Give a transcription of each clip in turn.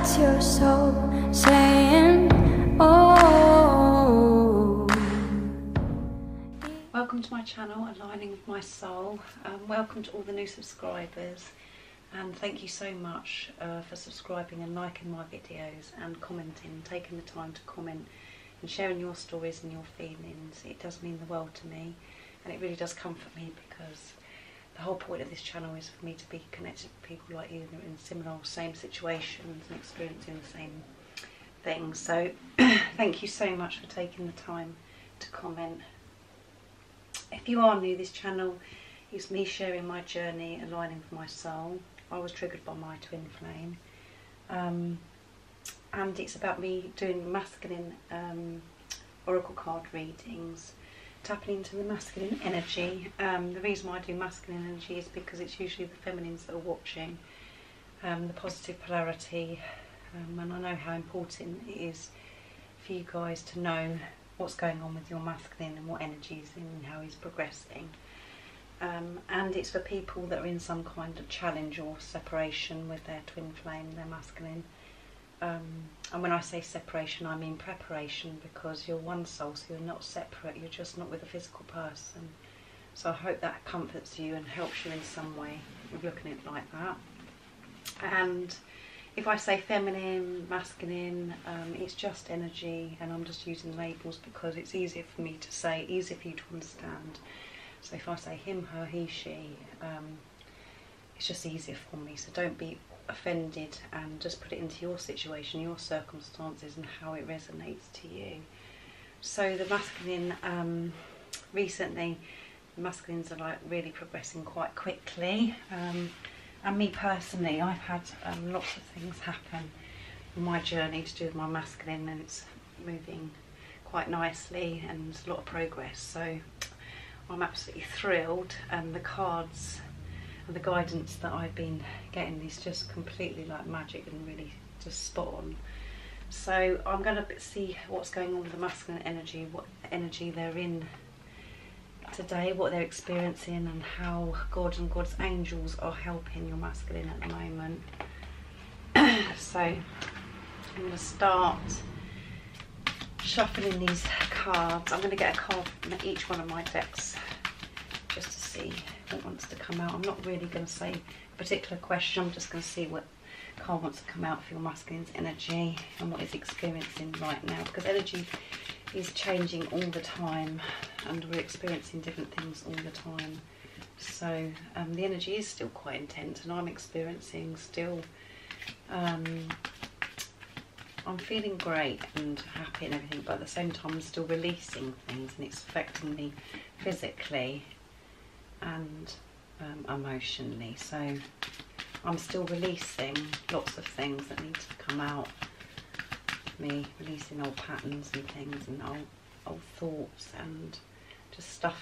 That's your soul saying, oh. Welcome to my channel, Aligning with My Soul. Welcome to all the new subscribers, and thank you so much for subscribing and liking my videos and commenting, taking the time to comment and sharing your stories and your feelings. It does mean the world to me, and it really does comfort me, because the whole point of this channel is for me to be connected with people like you that are in similar or same situations and experiencing the same things. So thank you so much for taking the time to comment. If you are new, this channel is me sharing my journey, aligning with my soul. I was triggered by my twin flame, and it's about me doing masculine oracle card readings, tapping into the masculine energy. The reason why I do masculine energy is because it's usually the feminines that are watching, the positive polarity, and I know how important it is for you guys to know what's going on with your masculine and what energy is in and how he's progressing. And it's for people that are in some kind of challenge or separation with their twin flame, their masculine. And when I say separation, I mean preparation, because you're one soul, so you're not separate, you're just not with a physical person. So I hope that comforts you and helps you in some way with looking at it like that. And if I say feminine, masculine, it's just energy, and I'm just using labels because it's easier for me to say, easier for you to understand. So if I say him, her, he, she, it's just easier for me. So don't be offended, and just put it into your situation, your circumstances, and how it resonates to you. So the masculine, recently the masculines are like really progressing quite quickly, and me personally, I've had lots of things happen on my journey to do with my masculine, and it's moving quite nicely and there's a lot of progress. So I'm absolutely thrilled, and the cards and the guidance that I've been getting is just completely like magic and really just spot on. So I'm going to see what's going on with the masculine energy, what energy they're in today, what they're experiencing, and how God and God's angels are helping your masculine at the moment. So I'm going to start shuffling these cards. I'm going to get a card from each one of my decks just to see what wants to come out. I'm not really going to say a particular question, I'm just going to see what card wants to come out for your masculine's energy and what it's experiencing right now, because energy is changing all the time and we're experiencing different things all the time. So the energy is still quite intense, and I'm experiencing still, I'm feeling great and happy and everything, but at the same time I'm still releasing things, and it's affecting me physically and emotionally. So I'm still releasing lots of things that need to come out. Me releasing old patterns and things, and old thoughts, and just stuff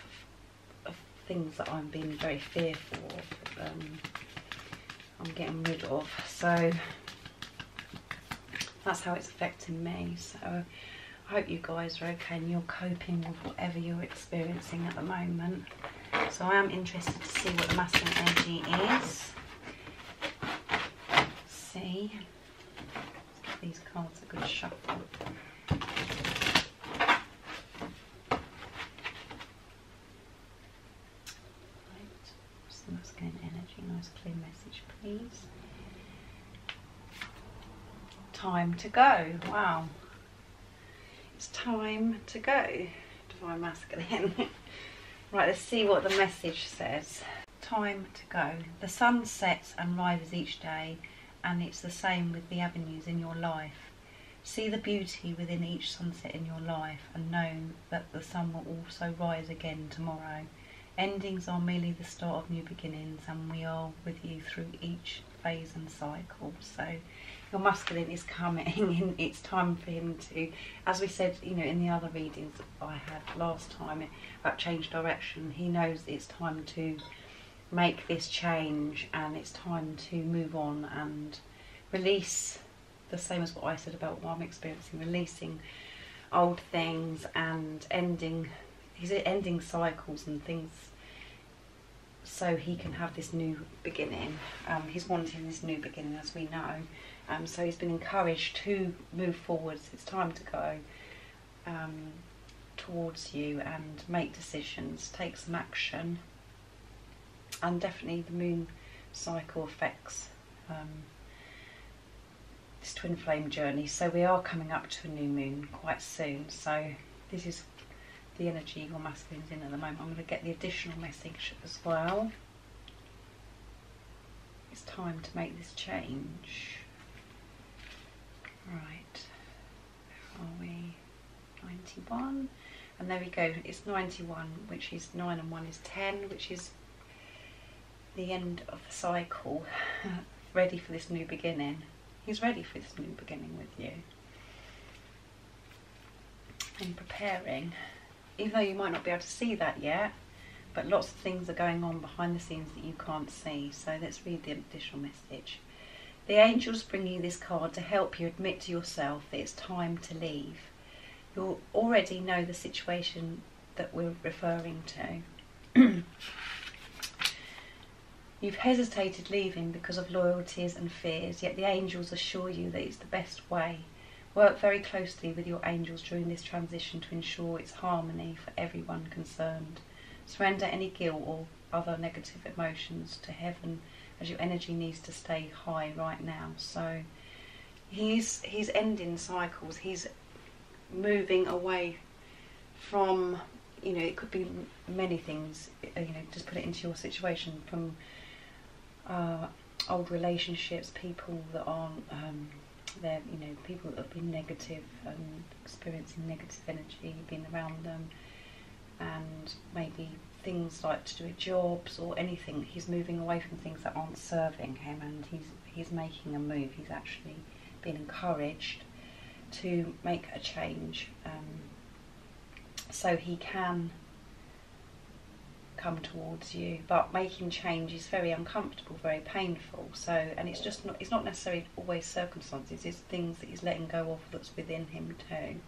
of things that I'm being very fearful of. I'm getting rid of. So that's how it's affecting me. So I hope you guys are okay and you're coping with whatever you're experiencing at the moment. So I am interested to see what the masculine energy is. Let's see. Let's give these cards a good shuffle. Right. What's the masculine energy? Nice clear message, please. Time to go. Wow. It's time to go, Divine Masculine. Right, let's see what the message says. Time to go. The sun sets and rises each day, and it's the same with the avenues in your life. See the beauty within each sunset in your life, and know that the sun will also rise again tomorrow. Endings are merely the start of new beginnings, and we are with you through each phase and cycle. So your masculine is coming in. It's time for him to, as we said, you know, in the other readings I had last time about change direction, he knows it's time to make this change, and it's time to move on and release, the same as what I said about what I'm experiencing, releasing old things and ending cycles and things, so he can have this new beginning. He's wanting this new beginning, as we know. So he's been encouraged to move forwards. It's time to go towards you and make decisions, take some action. And definitely the moon cycle affects this twin flame journey. So we are coming up to a new moon quite soon. So this is the energy your masculine's in at the moment. I'm going to get the additional message as well. It's time to make this change. Right, where are we? 91, and there we go. It's 91, which is 9 and 1 is 10, which is the end of the cycle. Ready for this new beginning. He's ready for this new beginning with you. And preparing, even though you might not be able to see that yet, but lots of things are going on behind the scenes that you can't see. So let's read the additional message. The angels bring you this card to help you admit to yourself that it's time to leave. You already know the situation that we're referring to. You've hesitated leaving because of loyalties and fears, yet the angels assure you that it's the best way. Work very closely with your angels during this transition to ensure its harmony for everyone concerned. Surrender any guilt or other negative emotions to heaven, as your energy needs to stay high right now. So he's ending cycles. He's moving away from, you know, it could be many things, you know, just put it into your situation, from old relationships, people that aren't there, you know, people that have been negative and experiencing negative energy, being around them, and maybe things like to do with jobs or anything. He's moving away from things that aren't serving him, and he's making a move. He's actually been encouraged to make a change, so he can come towards you. But making change is very uncomfortable, very painful. So, and it's just not, it's not necessarily always circumstances, it's things that he's letting go of that's within him too.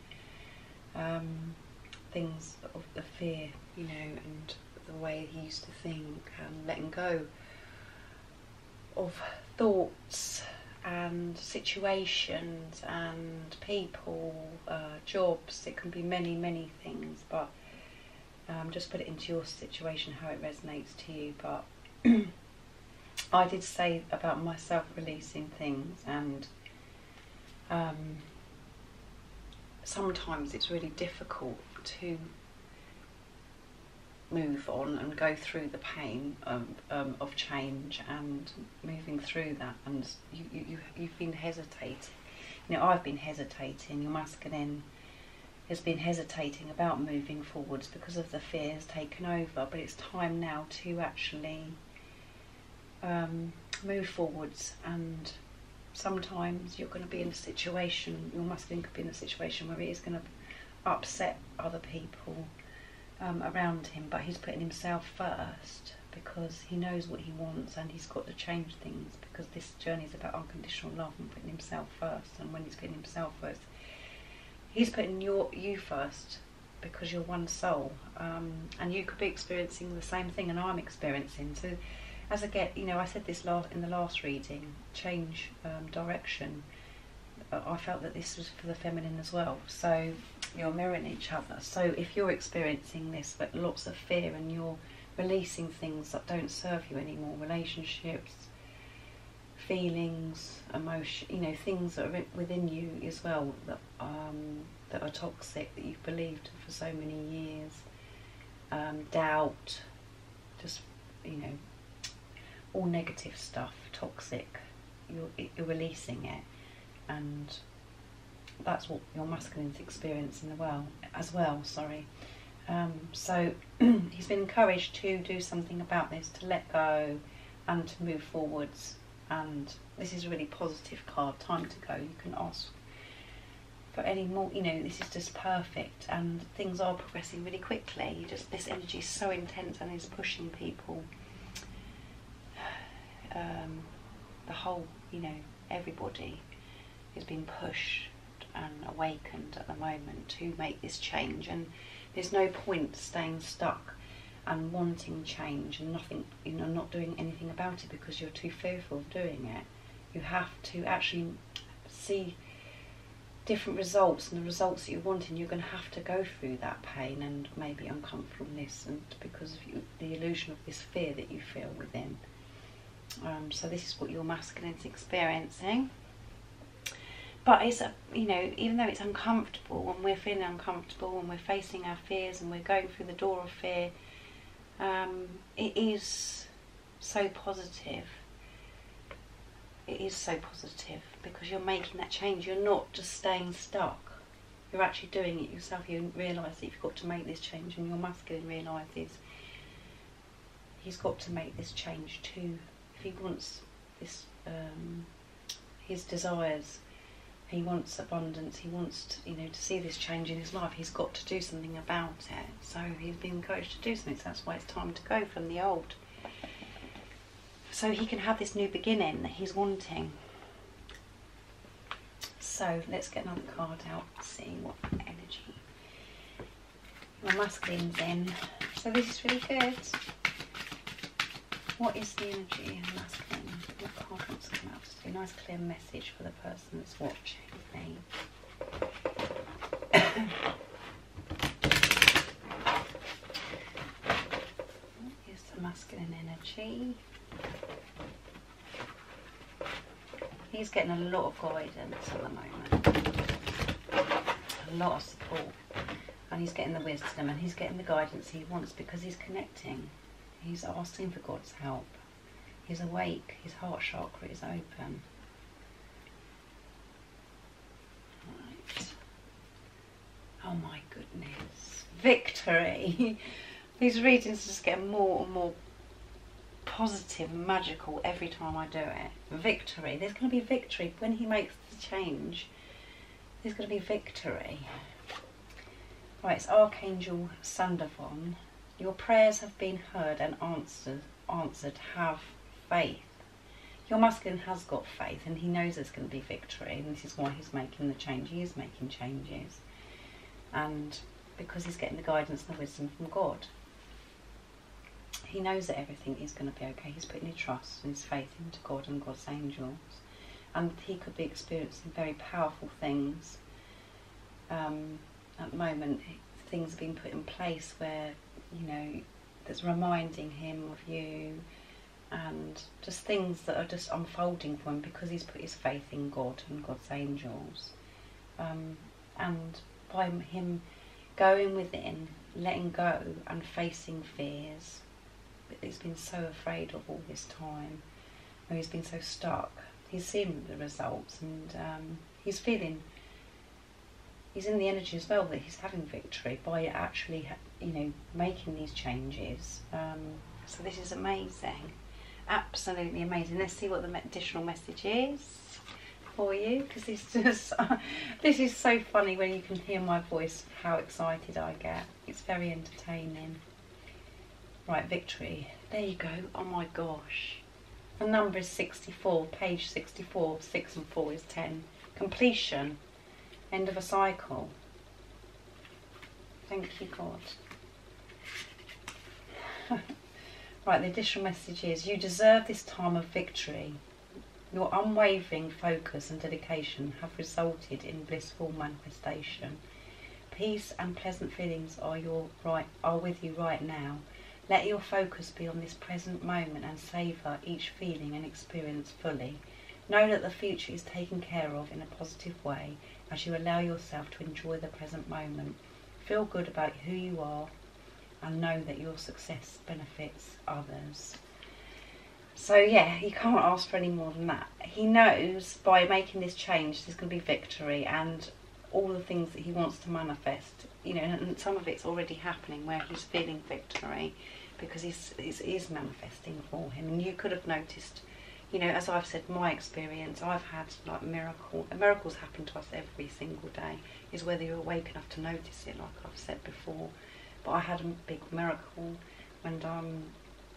Things of the fear, you know, and the way he used to think, and letting go of thoughts and situations and people, jobs. It can be many things, but just put it into your situation how it resonates to you. But I did say about myself releasing things, and sometimes it's really difficult to move on and go through the pain of change and moving through that. And you've been hesitating. You know, I've been hesitating. Your masculine has been hesitating about moving forwards because of the fears taken over. But it's time now to actually move forwards. And sometimes you're going to be in a situation, your masculine could be in a situation where it is going to upset other people around him, but he's putting himself first because he knows what he wants, and he's got to change things, because this journey is about unconditional love and putting himself first. And when he's putting himself first, he's putting you first, because you're one soul, and you could be experiencing the same thing, and I'm experiencing. So as I get, you know, I said this in the last reading, change direction. I felt that this was for the feminine as well. So you're mirroring each other. So if you're experiencing this, but lots of fear, and you're releasing things that don't serve you anymore, relationships, feelings, emotion, you know, things that are within you as well, that are toxic, that you've believed for so many years, doubt, just, you know, all negative stuff, toxic, you're releasing it. And that's what your masculine's experiencing as well. So he's been encouraged to do something about this, to let go and to move forwards. And this is a really positive card. Time to go. You can ask for any more. You know, this is just perfect, and things are progressing really quickly. This energy is so intense and is pushing people. The whole, you know, everybody is being pushed and awakened at the moment to make this change, and there's no point staying stuck. and wanting change and nothing, you know, not doing anything about it because you're too fearful of doing it. You have to actually see different results, and the results that you want, and you're going to have to go through that pain and maybe uncomfortableness, and because of the illusion of this fear that you feel within. So this is what your masculine's experiencing. But it's, you know, even though it's uncomfortable, when we're feeling uncomfortable, when we're facing our fears and we're going through the door of fear, it is so positive. It is so positive because you're making that change. You're not just staying stuck. You're actually doing it yourself. You realise that you've got to make this change, and your masculine realises he's got to make this change too. If he wants this, his desires, he wants abundance, he wants to, you know, to see this change in his life, he's got to do something about it. So he's been encouraged to do something, so that's why it's time to go from the old. So he can have this new beginning that he's wanting. So let's get another card out and see what energy your masculine's in. So this is really good. What is the energy of masculine? What card wants to come out to do? Nice clear message for the person that's watching me. What is the masculine energy? He's getting a lot of guidance at the moment. A lot of support. And he's getting the wisdom, and he's getting the guidance he wants because he's connecting. He's asking for God's help. He's awake. His heart chakra is open. Right. Oh my goodness. Victory. These readings just get more and more positive and magical every time I do it. Victory. There's going to be victory. When he makes the change, there's going to be victory. Right, it's Archangel Sandavon. Your prayers have been heard and answered. Have faith. Your masculine has got faith, and he knows there's going to be victory, and this is why he's making the change. He is making changes, and because he's getting the guidance and the wisdom from God. He knows that everything is going to be okay. He's putting his trust and his faith into God and God's angels, and he could be experiencing very powerful things. At the moment, things have been put in place where, you know, that's reminding him of you, and just things that are just unfolding for him because he's put his faith in God and God's angels. And by him going within, letting go and facing fears that he's been so afraid of all this time, or he's been so stuck, he's seen the results, and he's feeling, he's in the energy as well that he's having victory by actually, you know, making these changes. So this is amazing, absolutely amazing. Let's see what the additional message is for you, because it's just this is so funny when you can hear my voice, how excited I get. It's very entertaining. Right, victory. There you go. Oh my gosh. The number is 64, page 64. 6 and 4 is 10. Completion. End of a cycle. Thank you, God. Right, the additional message is, you deserve this time of victory. Your unwavering focus and dedication have resulted in blissful manifestation. Peace and pleasant feelings are with you right now. Let your focus be on this present moment and savour each feeling and experience fully. Know that the future is taken care of in a positive way as you allow yourself to enjoy the present moment. Feel good about who you are and know that your success benefits others. So yeah, you can't ask for any more than that. He knows by making this change there's going to be victory and all the things that he wants to manifest. You know, and some of it's already happening where he's feeling victory because it is manifesting for him. And you could have noticed, you know, as I've said, my experience, I've had like miracles happen to us every single day. Is whether you're awake enough to notice it, like I've said before. But I had a big miracle when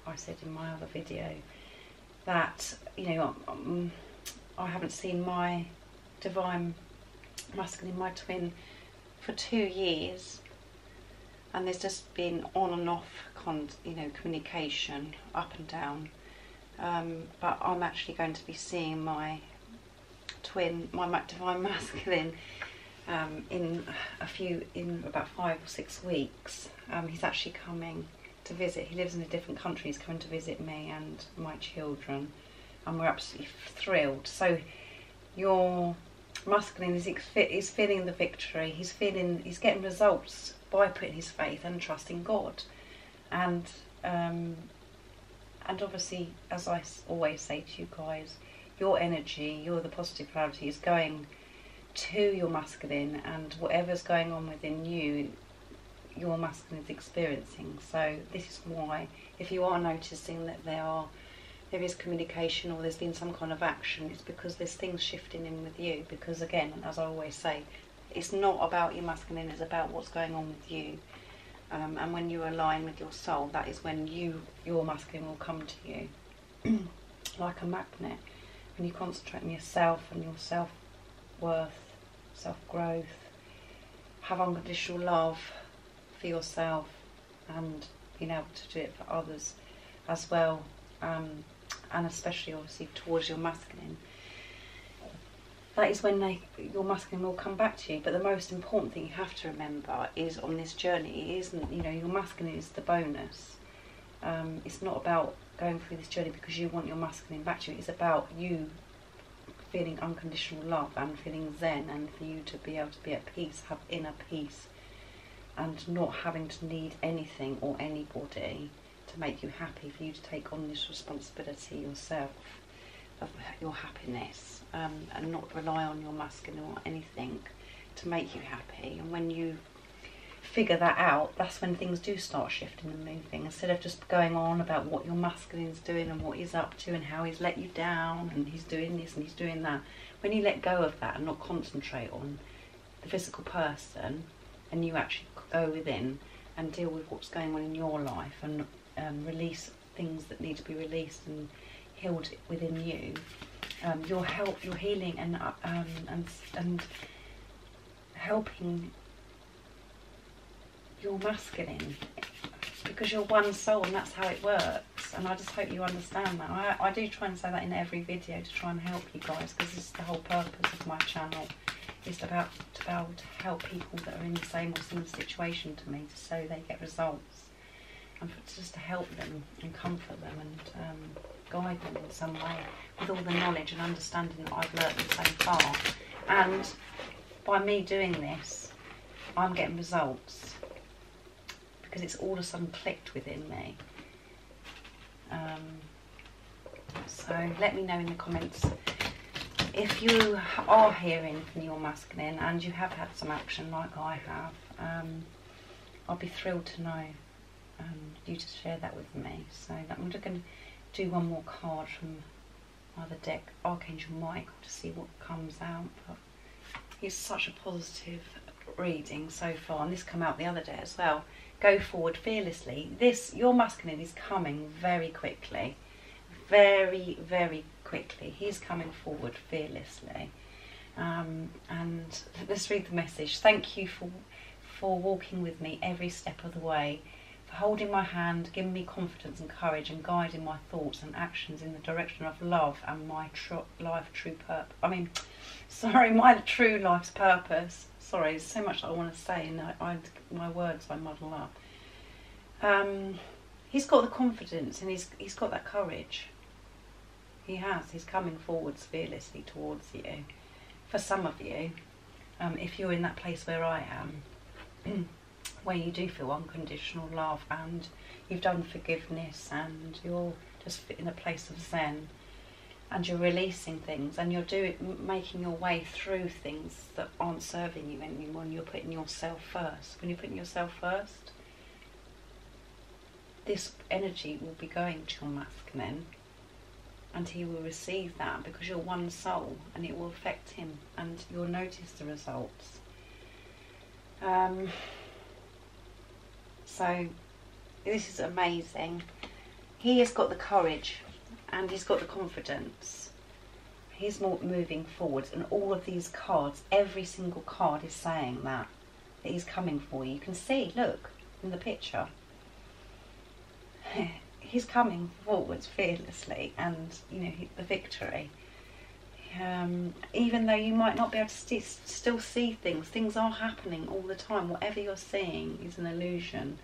I said in my other video that, you know, I haven't seen my divine masculine, my twin, for 2 years, and there's just been on and off communication up and down. But I'm actually going to be seeing my twin, my divine masculine, in about 5 or 6 weeks. He's actually coming to visit. He lives in a different country. He's coming to visit me and my children, and we're absolutely thrilled. So your masculine is feeling the victory. He's getting results by putting his faith and trust in God, and obviously, as I always say to you guys, your energy, the positive polarity, is going to your masculine, and whatever's going on within you, your masculine is experiencing. So this is why, if you are noticing that there is communication, or there's been some kind of action, it's because there's things shifting in with you. Because again, as I always say, it's not about your masculine, it's about what's going on with you. And when you align with your soul, that is when your masculine will come to you like a magnet. When you concentrate on yourself and your self-worth, self-growth, have unconditional love for yourself, and being able to do it for others as well, and especially obviously towards your masculine, that is when your masculine will come back to you. But the most important thing you have to remember is, on this journey, your masculine is the bonus. It's not about going through this journey because you want your masculine back to you. It's about you feeling unconditional love and feeling zen, and for you to be able to be at peace, have inner peace, and not having to need anything or anybody to make you happy, for you to take on this responsibility yourself of your happiness, and not rely on your masculine or anything to make you happy. And when you figure that out, that's when things do start shifting and moving. Instead of just going on about what your masculine's doing and what he's up to and how he's let you down and he's doing this and he's doing that, when you let go of that and not concentrate on the physical person, and you actually go within and deal with what's going on in your life, and release things that need to be released and healed within you, you're healing and helping your masculine, because you're one soul, and that's how it works. And I just hope you understand that. I do try and say that in every video to try and help you guys, because this is the whole purpose of my channel, is to be able to help people that are in the same or similar situation to me, so they get results, and just to help them and comfort them and guide them in some way with all the knowledge and understanding that I've learnt so far. And by me doing this, I'm getting results, because it's all of a sudden clicked within me. So let me know in the comments if you are hearing from your masculine and you have had some action like I have. I'll be thrilled to know you to share that with me. So I'm just going to do one more card from either deck, Archangel Michael, to see what comes out. But it's such a positive reading so far, and this came out the other day as well. Go forward fearlessly. Your masculine is coming very quickly, very, very quickly. He's coming forward fearlessly. And let's read the message. Thank you for walking with me every step of the way, for holding my hand, giving me confidence and courage, and guiding my thoughts and actions in the direction of love and my true life's purpose. Sorry, there's so much that I want to say, and my words I muddle up. He's got the confidence, and he's got that courage. He has. He's coming forwards fearlessly towards you. For some of you, if you're in that place where I am, where you do feel unconditional love, and you've done forgiveness, and you're just in a place of zen, and you're releasing things, and you're making your way through things that aren't serving you anymore, and you're putting yourself first. When you're putting yourself first, this energy will be going to your masculine, and he will receive that, because you're one soul, and it will affect him, and you'll notice the results. So this is amazing. He has got the courage, and he's got the confidence. He's moving forwards, and all of these cards, every single card is saying that he's coming for you. You can see, look, in the picture. he's coming forwards fearlessly, and you know, the victory. Even though you might not be able to still see things are happening all the time. Whatever you're seeing is an illusion,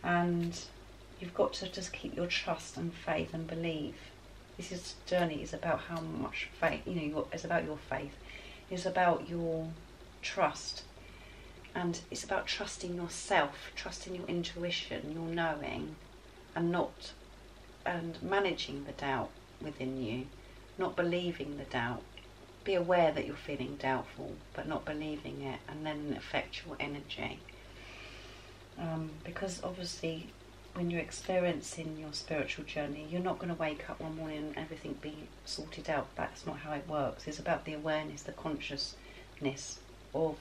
and you've got to just keep your trust and faith and believe. This journey is about how much faith, you know, it's about your faith. It's about your trust, and it's about trusting yourself, trusting your intuition, your knowing, and managing the doubt within you, not believing the doubt. Be aware that you're feeling doubtful, but not believing it, and then affect your energy. Because obviously, when you're experiencing your spiritual journey, you're not going to wake up one morning and everything be sorted out. That's not how it works. It's about the awareness, the consciousness of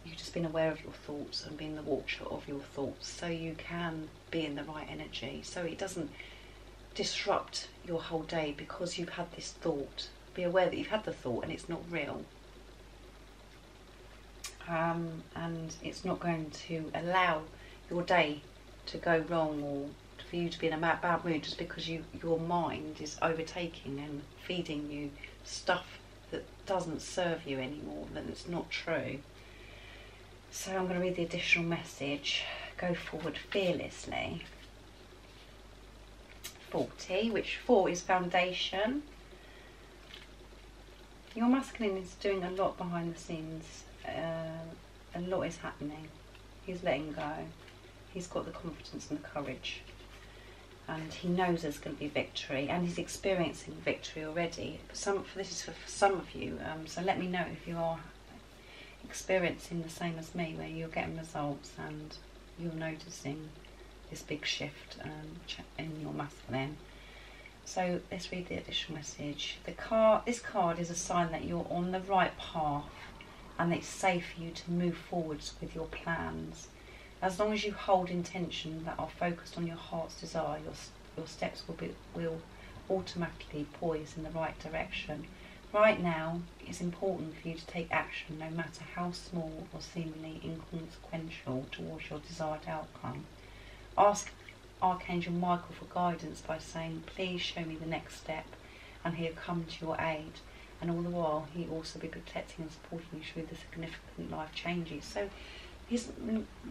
you just being aware of your thoughts and being the watcher of your thoughts, so you can be in the right energy, so it doesn't disrupt your whole day because you've had this thought. Be aware that you've had the thought and it's not real. And it's not going to allow your day to go wrong, or for you to be in a bad mood just because your mind is overtaking and feeding you stuff that doesn't serve you anymore, that it's not true. So I'm going to read the additional message. Go forward fearlessly. 40, which 4 is foundation. Your masculine is doing a lot behind the scenes. A lot is happening. He's letting go. He's got the confidence and the courage, and he knows there's going to be victory, and he's experiencing victory already. This is for some of you, so let me know if you are experiencing the same as me, where you're getting results and you're noticing this big shift in your masculine. So let's read the additional message. This card is a sign that you're on the right path, and it's safe for you to move forwards with your plans. As long as you hold intention that are focused on your heart's desire, your steps will automatically poise in the right direction. Right now, it's important for you to take action, no matter how small or seemingly inconsequential, towards your desired outcome. Ask Archangel Michael for guidance by saying, please show me the next step, and he'll come to your aid. And all the while, he'll also be protecting and supporting you through the significant life changes. So this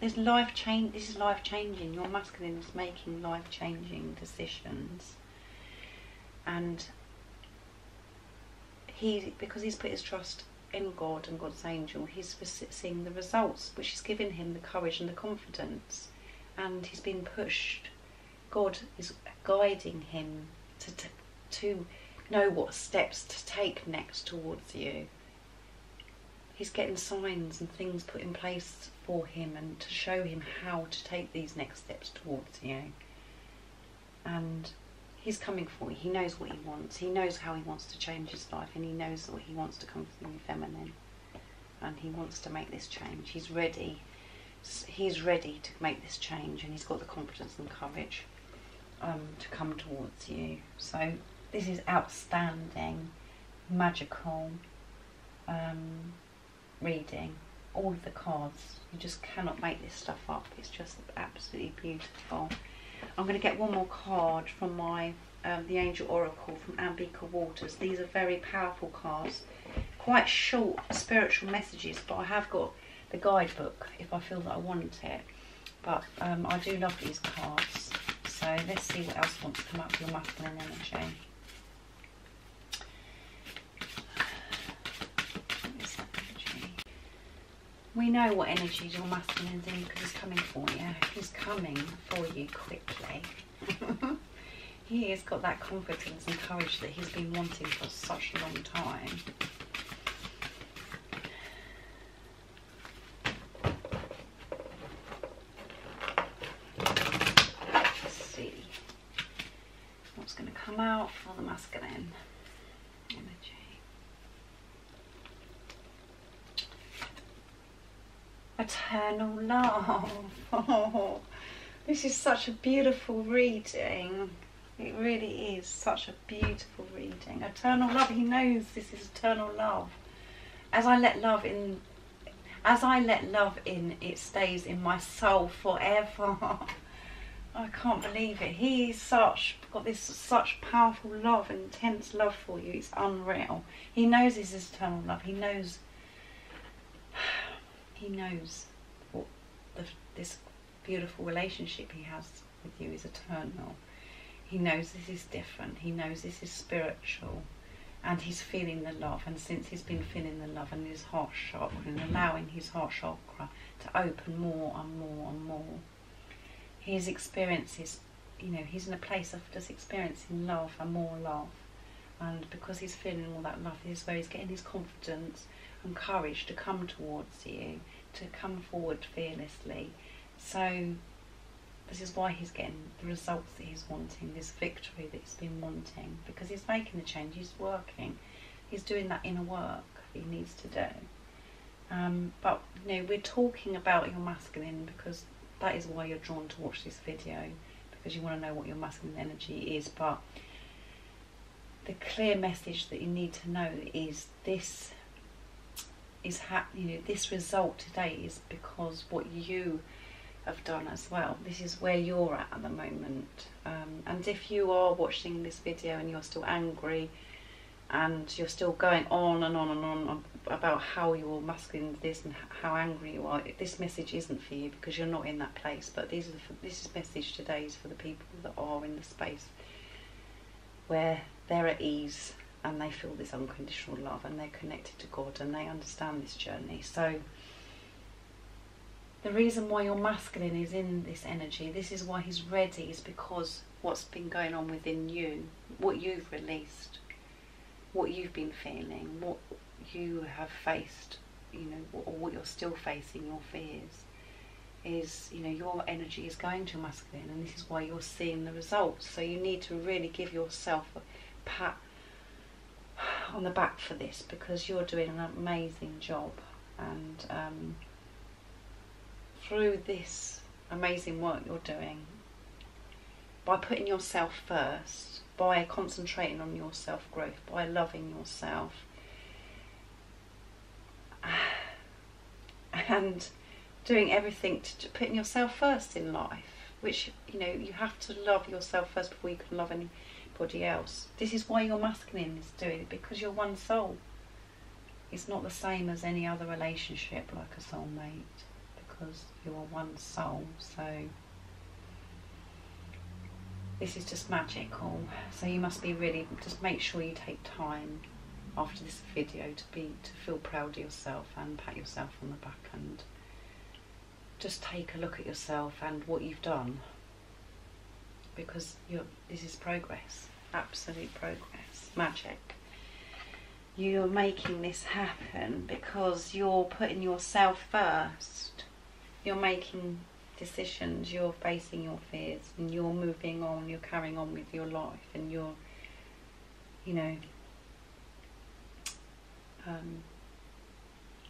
is life changing. Your masculine is making life changing decisions, and because he's put his trust in God and God's angel, he's seeing the results, which is giving him the courage and the confidence, and he's been pushed. God is guiding him to know what steps to take next towards you. He's getting signs and things put in place for him, and to show him how to take these next steps towards you. And he's coming for you. He knows what he wants. He knows how he wants to change his life, and he knows that he wants to come from the feminine, and he wants to make this change. He's ready. He's ready to make this change, and he's got the confidence and courage to come towards you. So this is outstanding, magical reading. All of the cards, you just cannot make this stuff up. It's just absolutely beautiful. I'm going to get one more card from my the Angel Oracle from Ambika Waters. These are very powerful cards, quite short spiritual messages, but I have got the guidebook if I feel that I want it. But I do love these cards. So let's see what else wants to come up for your masculine energy. We know what energy your masculine is in because he's coming for you. He's coming for you quickly. He has got that confidence and courage that he's been wanting for such a long time. Let's see what's going to come out for the masculine energy. Eternal love. Oh, this is such a beautiful reading. It really is such a beautiful reading. Eternal love. He knows this is eternal love. As I let love in, it stays in my soul forever. I can't believe it. He's got this such powerful love, intense love for you. It's unreal. He knows his eternal love. He knows what this beautiful relationship he has with you is eternal. He knows this is different. He knows this is spiritual. And he's feeling the love. And since he's been feeling the love and his heart chakra and allowing his heart chakra to open more and more and more, his experiences, he's in a place of just experiencing love and more love. And because he's feeling all that love, this is where he's getting his confidence and courage to come towards you, to come forward fearlessly. So this is why he's getting the results that he's wanting, this victory that he's been wanting, because he's making the change, he's working, he's doing that inner work that he needs to do. But we're talking about your masculine because that is why you're drawn to watch this video, because you want to know what your masculine energy is. But the clear message that you need to know is this this result today is because what you have done as well. This is where you're at the moment. And if you are watching this video and you're still angry and you're still going on and on and on about how your masculine is this and how angry you are, this message isn't for you because you're not in that place. But this message today is for the people that are in the space where they're at ease and they feel this unconditional love and they're connected to God and they understand this journey. So the reason why your masculine is in this energy, this is why he's ready, is because what's been going on within you, what you've released, what you've been feeling, what you have faced, or what you're still facing, your fears, is, your energy is going to masculine, and this is why you're seeing the results. So you need to really give yourself a pat on the back for this, because you're doing an amazing job. And through this amazing work you're doing, by putting yourself first, by concentrating on your self-growth, by loving yourself, and doing everything to putting yourself first in life, which you have to love yourself first before you can love anybody else. This is why your masculine is doing it, because you're one soul. It's not the same as any other relationship like a soulmate, because you are one soul. So this is just magical. So you must be really, just make sure you take time after this video to feel proud of yourself and pat yourself on the back and just take a look at yourself and what you've done, because this is progress, absolute progress, magic. You're making this happen because you're putting yourself first. You're making decisions, you're facing your fears, and you're moving on, you're carrying on with your life, and you're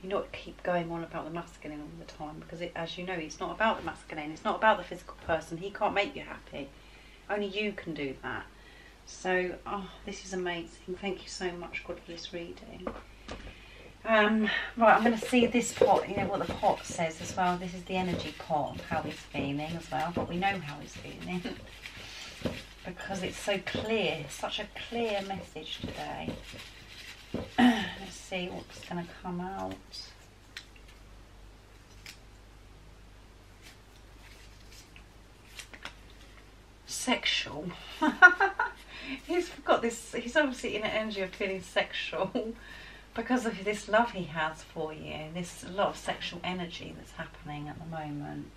not keep going on about the masculine all the time, because as you know, it's not about the masculine, it's not about the physical person. He can't make you happy, only you can do that. So this is amazing. Thank you so much, God, for this reading. Right, I'm going to see this pot, what the pot says as well. This is the energy pot, how he's feeling as well, but we know how he's feeling because it's so clear, such a clear message today. Let's see what's going to come out. Sexual. He's got this, he's obviously in an energy of feeling sexual because of this love he has for you. There's a lot of sexual energy that's happening at the moment.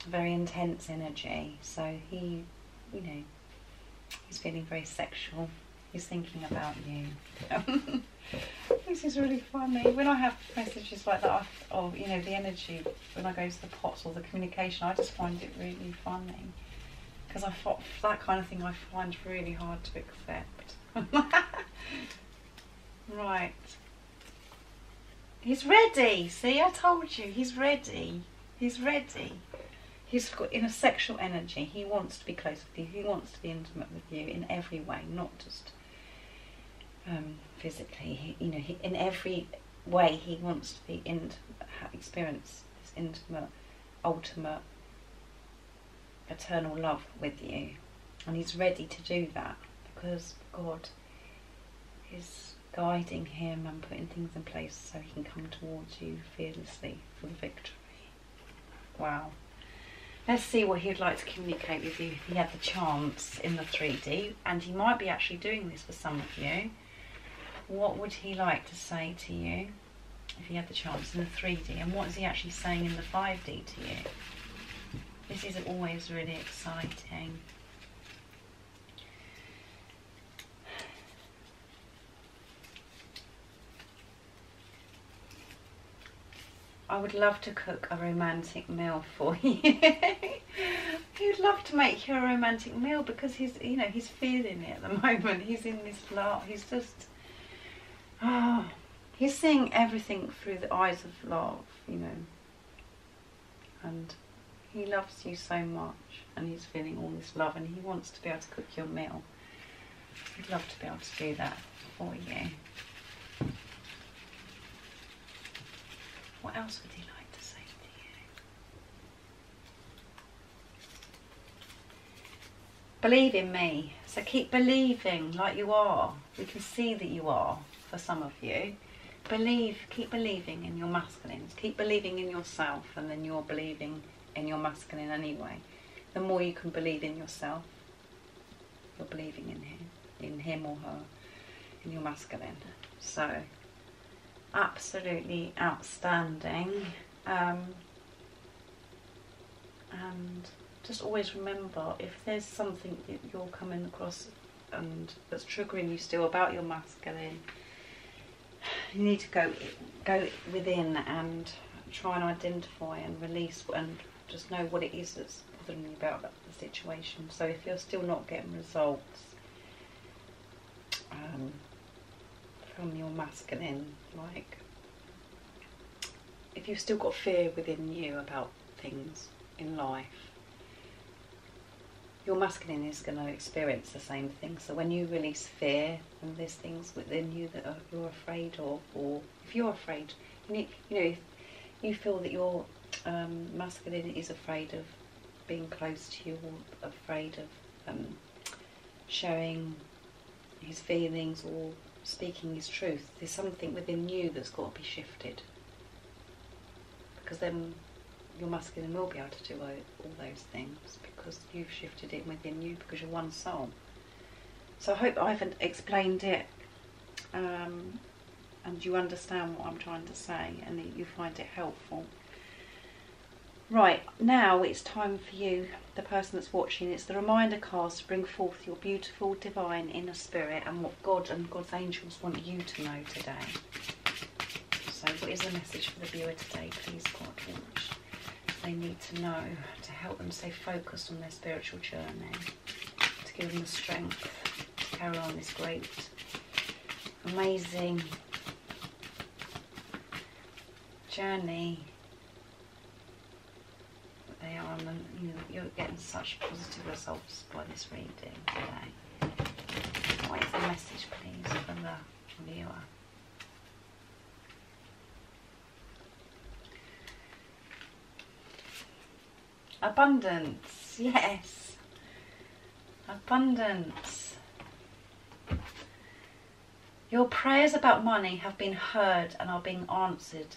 Very intense energy. So he, he's feeling very sexual. He's thinking about you. This is really funny. When I have messages like that, the energy, when I go to the pots or the communication, I just find it really funny. Because that kind of thing I find really hard to accept. Right. He's ready. See, I told you, he's ready. He's ready. He's got in a sexual energy. He wants to be close with you. He wants to be intimate with you in every way, not just physically. In every way he wants to be experience this intimate, ultimate eternal love with you, and he's ready to do that because God is guiding him and putting things in place so he can come towards you fearlessly for the victory. Wow. Let's see what he'd like to communicate with you if he had the chance in the 3D, and he might be actually doing this for some of you. What would he like to say to you if he had the chance in the 3D, and what is he actually saying in the 5D to you? This is always really exciting. I would love to cook a romantic meal for you. He'd love to make you a romantic meal because he's feeling it at the moment. He's in this love. He's just, he's seeing everything through the eyes of love, and he loves you so much, and he's feeling all this love, and he wants to be able to cook your meal. He'd love to be able to do that for you. What else would he like to say to you? Believe in me. So keep believing like you are. We can see that you are for some of you. Keep believing in your masculines. Keep believing in yourself, and then you're believing in your masculine anyway. The more you can believe in yourself, you're believing in him or her, in your masculine. So absolutely outstanding, and just always remember, if there's something that you're coming across and that's triggering you still about your masculine, you need to go within and try and identify and release and just know what it is that's bothering you about the situation. So if you're still not getting results from your masculine, like if you've still got fear within you about things in life, your masculine is going to experience the same thing. So when you release fear and there's things within you that you're afraid of, or if you're afraid, if you feel that your masculine is afraid of being close to you, or afraid of showing his feelings or speaking his truth, there's something within you that's got to be shifted, because then your masculine will be able to do all those things, because you've shifted it within you, because you're one soul. So I hope I've explained it, and you understand what I'm trying to say, and that you find it helpful. Right, now it's time for you, the person that's watching. It's the reminder cards to bring forth your beautiful, divine inner spirit and what God and God's angels want you to know today. So what is the message for the viewer today, please, God? What they need to know to help them stay focused on their spiritual journey, to give them the strength to carry on this great, amazing journey they are on, and you're getting such positive results by this reading today. What is the message, please, for the viewer? Abundance, yes, abundance. Your prayers about money have been heard and are being answered.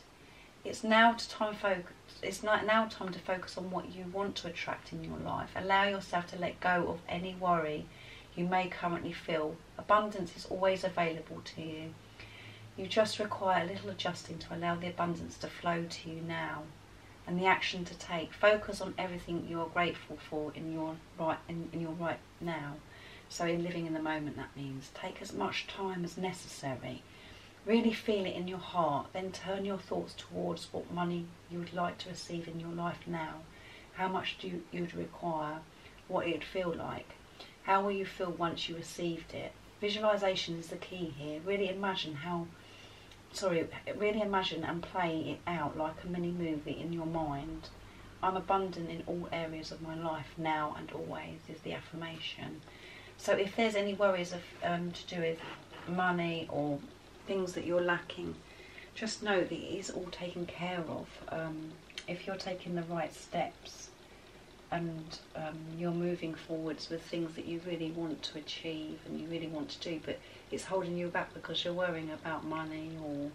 It's now time to focus on what you want to attract in your life. Allow yourself to let go of any worry you may currently feel. Abundance is always available to you. You just require a little adjusting to allow the abundance to flow to you now, and the action to take. Focus on everything you are grateful for in your right now. So in living in the moment, that means take as much time as necessary. Really feel it in your heart, then turn your thoughts towards what money you would like to receive in your life now. How much do you'd require, what it would feel like. How will you feel once you received it? Visualization is the key here. Really imagine and play it out like a mini movie in your mind. I'm abundant in all areas of my life now and always is the affirmation. So if there's any worries of to do with money or things that you're lacking, just know that it is all taken care of. If you're taking the right steps and you're moving forwards with things that you really want to achieve and you really want to do, but it's holding you back because you're worrying about money, or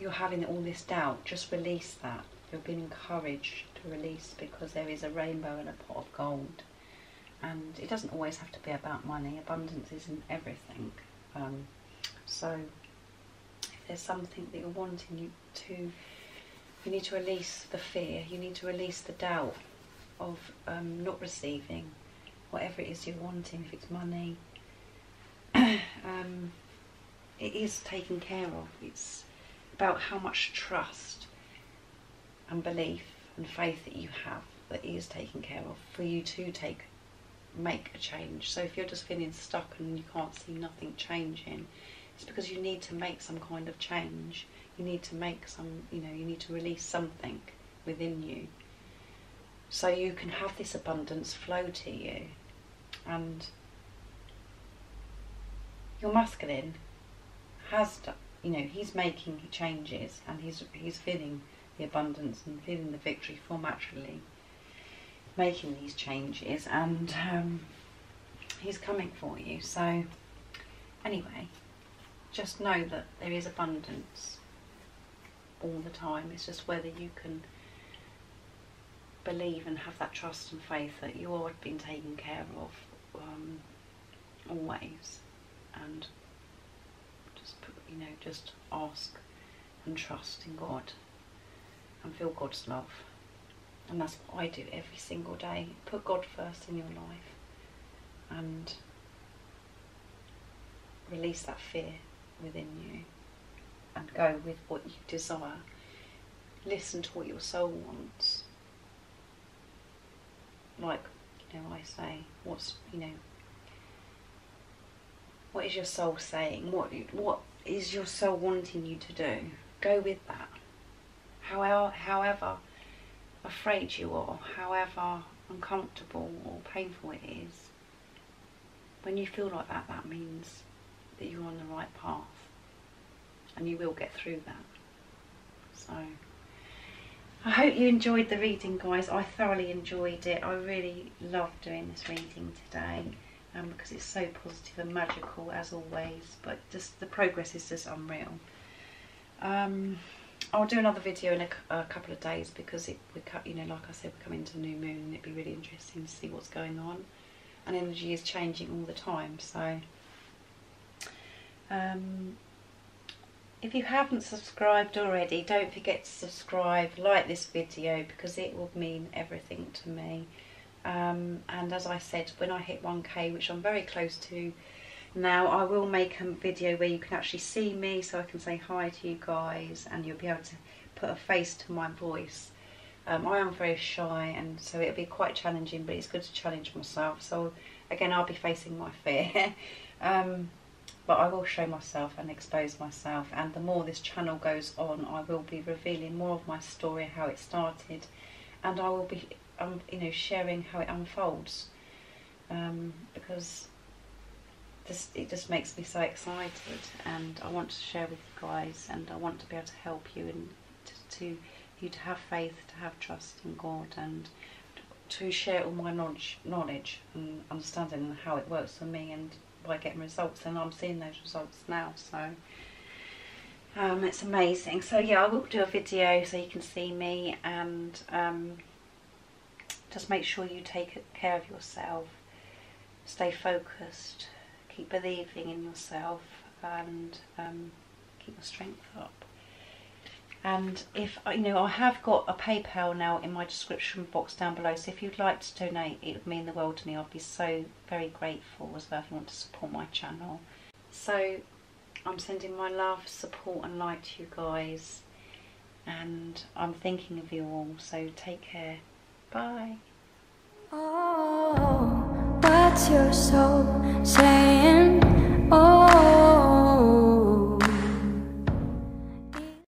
you're having all this doubt. Just release that. You've been encouraged to release, because there is a rainbow in a pot of gold, and it doesn't always have to be about money. Abundance isn't everything. So if there's something that you're wanting, you need to release the fear. You need to release the doubt of not receiving whatever it is you're wanting. If it's money, it is taken care of. It's about how much trust and belief and faith that you have that is taken care of for you to make a change. So if you're just feeling stuck and you can't see nothing changing, it's because you need to make some kind of change. You need to make some, you need to release something within you, so you can have this abundance flow to you. And your masculine has, he's making changes, and he's feeling the abundance and feeling the victory from actually making these changes, and he's coming for you. So anyway, just know that there is abundance all the time. It's just whether you can believe and have that trust and faith that you are being taken care of always, and just ask and trust in God and feel God's love. And that's what I do every single day. Put God first in your life and release that fear within you and go with what you desire. Listen to what your soul wants. Like, I say, what is your soul saying? What is your soul wanting you to do? Go with that. However afraid you are, however uncomfortable or painful it is, when you feel like that, that means that you're on the right path, and you will get through that. So I hope you enjoyed the reading, guys. I thoroughly enjoyed it. I really loved doing this reading today, because it's so positive and magical as always, but just the progress is just unreal. I'll do another video in a couple of days, because like I said, we're coming to new moon, and it'd be really interesting to see what's going on, and energy is changing all the time. So if you haven't subscribed already, don't forget to subscribe, like this video, because it will mean everything to me. And as I said, when I hit 1k, which I'm very close to now, I will make a video where you can actually see me, so I can say hi to you guys, and you'll be able to put a face to my voice. I am very shy, and so it'll be quite challenging, but it's good to challenge myself. So again, I'll be facing my fear. But I will show myself and expose myself, and the more this channel goes on, I will be revealing more of my story, how it started, and I will be sharing how it unfolds, because it just makes me so excited, and I want to share with you guys, and I want to be able to help you, and to have faith, to have trust in God, and to share all my knowledge and understanding how it works for me, and by getting results, and I'm seeing those results now. So it's amazing. So yeah, I will do a video so you can see me, and just make sure you take care of yourself, stay focused, keep believing in yourself, and keep your strength up. And if I have got a PayPal now in my description box down below, so if you'd like to donate, it would mean the world to me. I'd be so very grateful as well if you want to support my channel. So I'm sending my love, support and light to you guys, and I'm thinking of you all, so take care. Bye. Oh, what's your soul saying? Oh.